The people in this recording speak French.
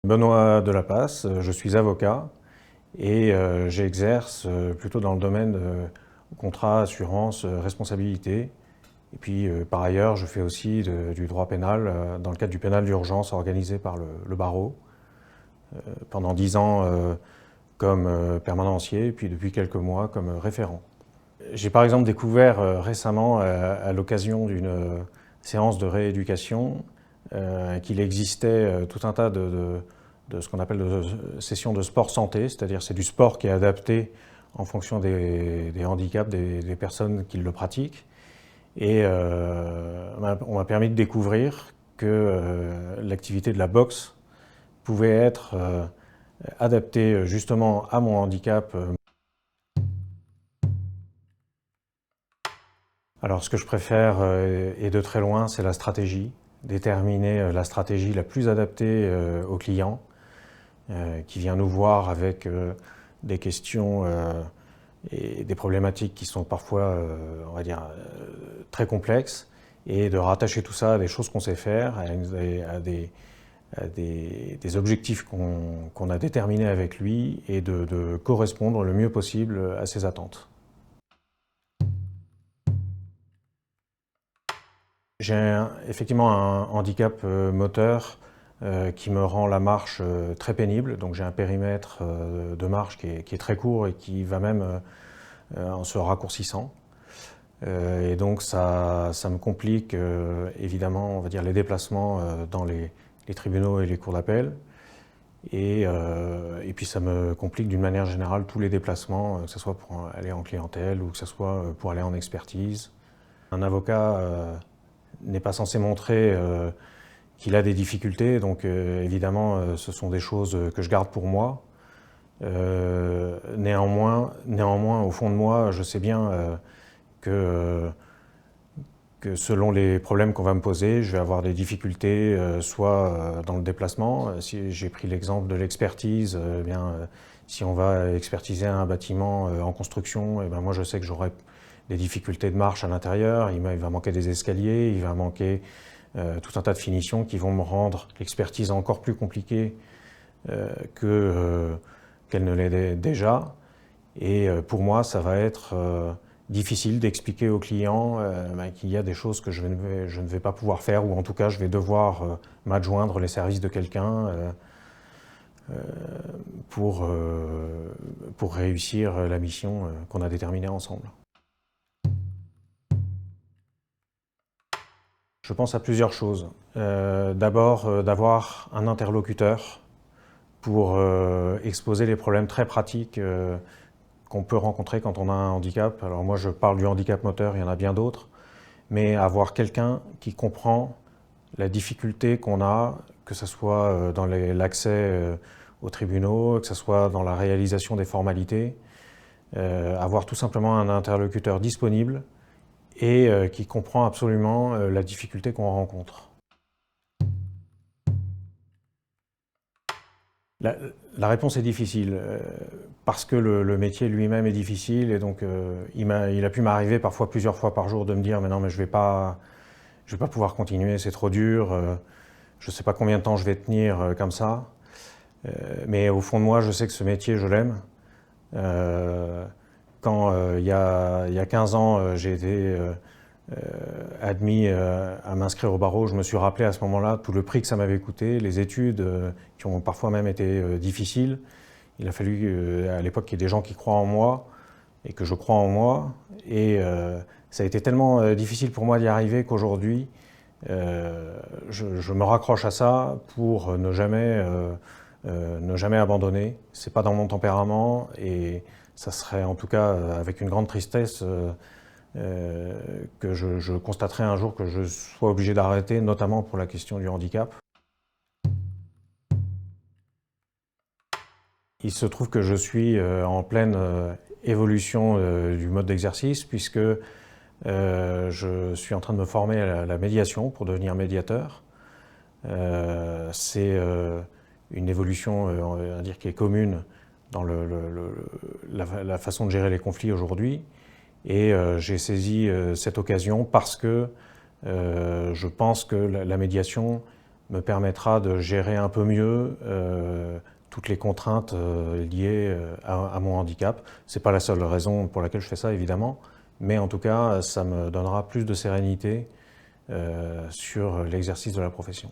Benoît Delapasse, je suis avocat et j'exerce plutôt dans le domaine contrat, assurance, responsabilité. Et puis par ailleurs, je fais aussi du droit pénal dans le cadre du pénal d'urgence organisé par le barreau. Pendant 10 ans comme permanencier et puis depuis quelques mois comme référent. J'ai par exemple découvert récemment à l'occasion d'une séance de rééducation qu'il existait tout un tas de ce qu'on appelle de sessions de sport santé, c'est-à-dire c'est du sport qui est adapté en fonction des handicaps des personnes qui le pratiquent. Et on m'a permis de découvrir que l'activité de la boxe pouvait être adaptée justement à mon handicap. Alors ce que je préfère et de très loin, c'est la stratégie, déterminer la stratégie la plus adaptée au client qui vient nous voir avec des questions et des problématiques qui sont parfois, on va dire, très complexes, et de rattacher tout ça à des choses qu'on sait faire, à des objectifs qu'on a déterminés avec lui, et de correspondre le mieux possible à ses attentes. J'ai effectivement un handicap moteur qui me rend la marche très pénible, donc j'ai un périmètre de marche qui est très court et qui va même en se raccourcissant. Et donc ça me complique évidemment, on va dire, les déplacements dans les tribunaux et les cours d'appel. Et puis ça me complique d'une manière générale tous les déplacements, que ce soit pour aller en clientèle ou que ce soit pour aller en expertise. Un avocat n'est pas censé montrer qu'il a des difficultés, donc évidemment ce sont des choses que je garde pour moi. Néanmoins, au fond de moi, je sais bien que selon les problèmes qu'on va me poser, je vais avoir des difficultés, soit dans le déplacement. Si j'ai pris l'exemple de l'expertise, si on va expertiser un bâtiment en construction, moi je sais que j'aurai des difficultés de marche à l'intérieur, il va manquer des escaliers, il va manquer tout un tas de finitions qui vont me rendre l'expertise encore plus compliquée qu'elle ne l'est déjà. Et pour moi, ça va être difficile d'expliquer aux clients qu'il y a des choses que je ne vais pas pouvoir faire, ou en tout cas je vais devoir m'adjoindre les services de quelqu'un pour réussir la mission qu'on a déterminée ensemble. Je pense à plusieurs choses. D'abord, d'avoir un interlocuteur pour exposer les problèmes très pratiques qu'on peut rencontrer quand on a un handicap. Alors moi, je parle du handicap moteur, il y en a bien d'autres, mais avoir quelqu'un qui comprend la difficulté qu'on a, que ce soit dans l'accès aux tribunaux, que ce soit dans la réalisation des formalités, avoir tout simplement un interlocuteur disponible et qui comprend absolument la difficulté qu'on rencontre. La réponse est difficile, parce que le métier lui-même est difficile, et donc il a pu m'arriver parfois plusieurs fois par jour de me dire « mais non, mais je vais pas pouvoir continuer, c'est trop dur, je ne sais pas combien de temps je vais tenir comme ça ». Mais au fond de moi, je sais que ce métier, je l'aime. Quand il y a 15 ans, j'ai été admis à m'inscrire au barreau, je me suis rappelé à ce moment-là tout le prix que ça m'avait coûté, les études qui ont parfois même été difficiles. Il a fallu à l'époque qu'il y ait des gens qui croient en moi et que je crois en moi. Et ça a été tellement difficile pour moi d'y arriver qu'aujourd'hui, je me raccroche à ça pour ne jamais abandonner. C'est pas dans mon tempérament, et ça serait en tout cas avec une grande tristesse que je constaterai un jour que je sois obligé d'arrêter, notamment pour la question du handicap. Il se trouve que je suis en pleine évolution du mode d'exercice, puisque je suis en train de me former à la médiation pour devenir médiateur. C'est une évolution, on va dire, qui est commune dans la façon de gérer les conflits aujourd'hui. Et j'ai saisi cette occasion parce que je pense que la médiation me permettra de gérer un peu mieux toutes les contraintes liées à mon handicap. Ce n'est pas la seule raison pour laquelle je fais ça, évidemment, mais en tout cas, ça me donnera plus de sérénité sur l'exercice de la profession.